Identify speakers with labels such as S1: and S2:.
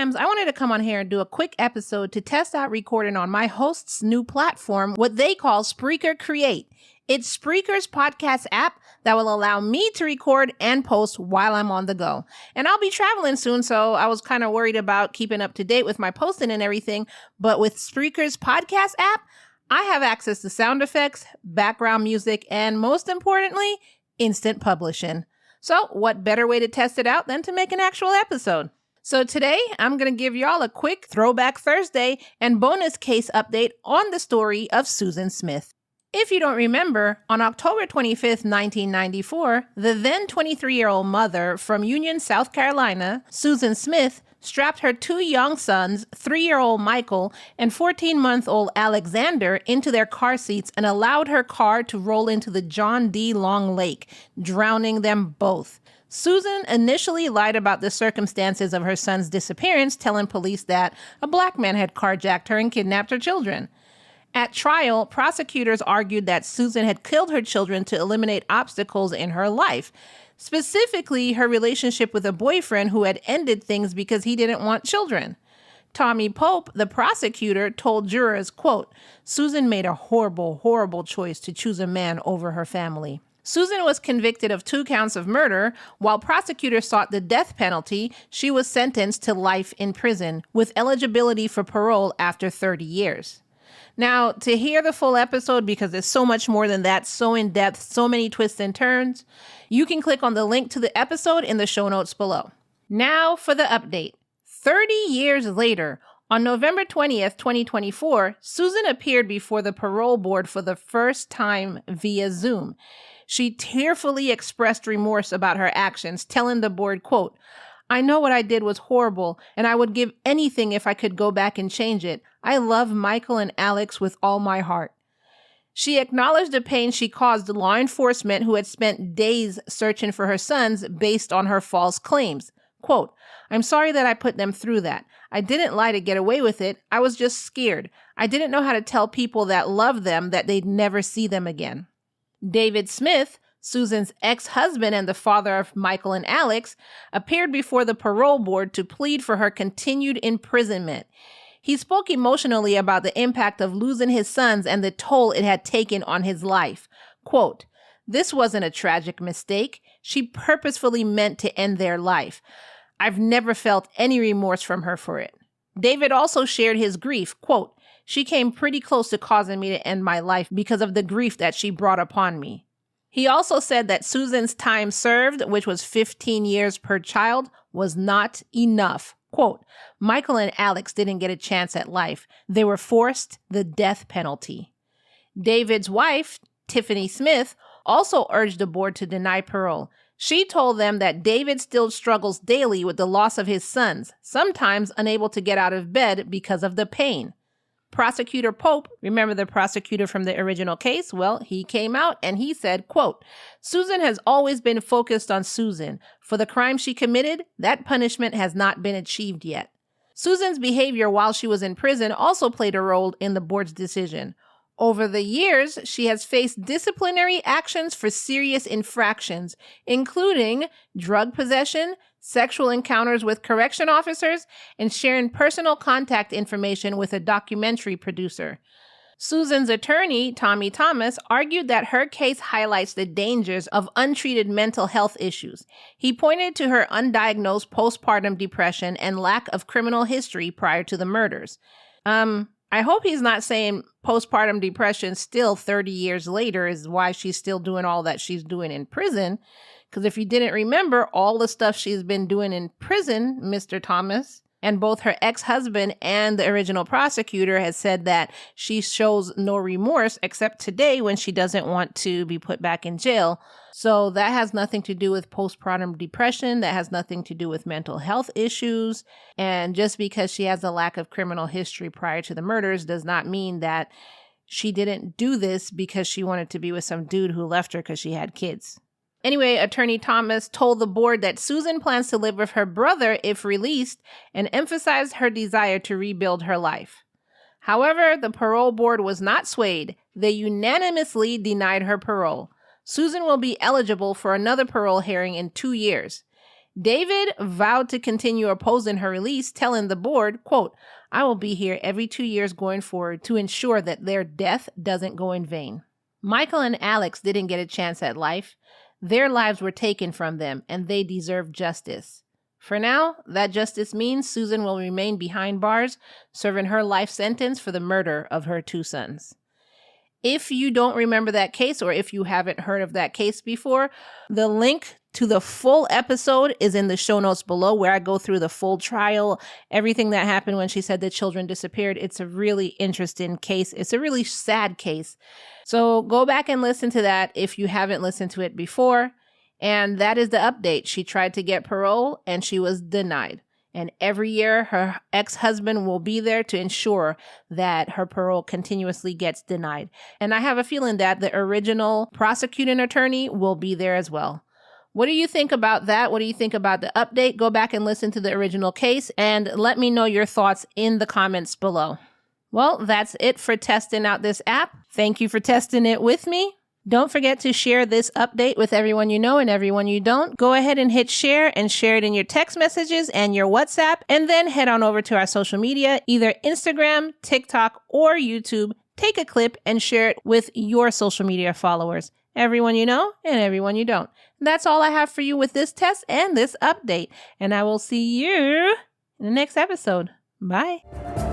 S1: Lambs, I wanted to come on here and do a quick episode to test out recording on my host's new platform, what they call Spreaker Create. It's Spreaker's podcast app that will allow me to record and post while I'm on the go. And I'll be traveling soon, so I was kind of worried about keeping up to date with my posting and everything. But with Spreaker's podcast app, I have access to sound effects, background music, and most importantly, instant publishing. So what better way to test it out than to make an actual episode? So today, I'm going to give y'all a quick Throwback Thursday and bonus case update on the story of Susan Smith. If you don't remember, on October 25th, 1994, the then 23-year-old mother from Union, South Carolina, Susan Smith, strapped her two young sons, 3-year-old Michael and 14-month-old Alexander, into their car seats and allowed her car to roll into the John D. Long Lake, drowning them both. Susan initially lied about the circumstances of her son's disappearance, telling police that a black man had carjacked her and kidnapped her children. At trial, prosecutors argued that Susan had killed her children to eliminate obstacles in her life, specifically her relationship with a boyfriend who had ended things because he didn't want children. Tommy Pope, the prosecutor, told jurors, quote, "Susan made a horrible, horrible choice to choose a man over her family." Susan was convicted of 2 counts of murder. While prosecutors sought the death penalty, she was sentenced to life in prison with eligibility for parole after 30 years. Now, to hear the full episode, because there's so much more than that, so in depth, so many twists and turns, you can click on the link to the episode in the show notes below. Now for the update. 30 years later, on November 20th, 2024, Susan appeared before the parole board for the first time via Zoom. She tearfully expressed remorse about her actions, telling the board, quote, "I know what I did was horrible, and I would give anything if I could go back and change it. I love Michael and Alex with all my heart." She acknowledged the pain she caused law enforcement, who had spent days searching for her sons based on her false claims. Quote, "I'm sorry that I put them through that. I didn't lie to get away with it. I was just scared. I didn't know how to tell people that loved them that they'd never see them again." David Smith, Susan's ex-husband and the father of Michael and Alex, appeared before the parole board to plead for her continued imprisonment. He spoke emotionally about the impact of losing his sons and the toll it had taken on his life. Quote, "This wasn't a tragic mistake. She purposefully meant to end their life. I've never felt any remorse from her for it." David also shared his grief. Quote, "She came pretty close to causing me to end my life because of the grief that she brought upon me." He also said that Susan's time served, which was 15 years per child, was not enough. Quote, "Michael and Alex didn't get a chance at life. They were forced the death penalty." David's wife, Tiffany Smith, also urged the board to deny parole. She told them that David still struggles daily with the loss of his sons, sometimes unable to get out of bed because of the pain. Prosecutor Pope, remember the prosecutor from the original case? Well, he came out and he said, quote, "Susan has always been focused on Susan. For the crime she committed, that punishment has not been achieved yet." Susan's behavior while she was in prison also played a role in the board's decision. Over the years, she has faced disciplinary actions for serious infractions, including drug possession, sexual encounters with correction officers, and sharing personal contact information with a documentary producer. Susan's attorney, Tommy Thomas, argued that her case highlights the dangers of untreated mental health issues. He pointed to her undiagnosed postpartum depression and lack of criminal history prior to the murders. I hope he's not saying postpartum depression still 30 years later is why she's still doing all that she's doing in prison. Because if you didn't remember all the stuff she's been doing in prison, Mr. Thomas, and both her ex-husband and the original prosecutor has said that she shows no remorse except today when she doesn't want to be put back in jail. So that has nothing to do with postpartum depression. That has nothing to do with mental health issues. And just because she has a lack of criminal history prior to the murders does not mean that she didn't do this because she wanted to be with some dude who left her because she had kids. Anyway, Attorney Thomas told the board that Susan plans to live with her brother if released and emphasized her desire to rebuild her life. However, the parole board was not swayed. They unanimously denied her parole. Susan will be eligible for another parole hearing in 2 years. David vowed to continue opposing her release, telling the board, quote, "I will be here every 2 years going forward to ensure that their death doesn't go in vain." Michael and Alex didn't get a chance at life. Their lives were taken from them, and they deserve justice. For now, that justice means Susan will remain behind bars, serving her life sentence for the murder of her 2 sons. If you don't remember that case, or if you haven't heard of that case before, the link to the full episode is in the show notes below, where I go through the full trial, everything that happened when she said the children disappeared. It's a really interesting case. It's a really sad case. So go back and listen to that if you haven't listened to it before. And that is the update. She tried to get parole and she was denied. And every year her ex-husband will be there to ensure that her parole continuously gets denied. And I have a feeling that the original prosecuting attorney will be there as well. What do you think about that? What do you think about the update? Go back and listen to the original case and let me know your thoughts in the comments below. Well, that's it for testing out this app. Thank you for testing it with me. Don't forget to share this update with everyone you know and everyone you don't. Go ahead and hit share and share it in your text messages and your WhatsApp, and then head on over to our social media, either Instagram, TikTok, or YouTube. Take a clip and share it with your social media followers, everyone you know and everyone you don't. That's all I have for you with this test and this update, and I will see you in the next episode. Bye.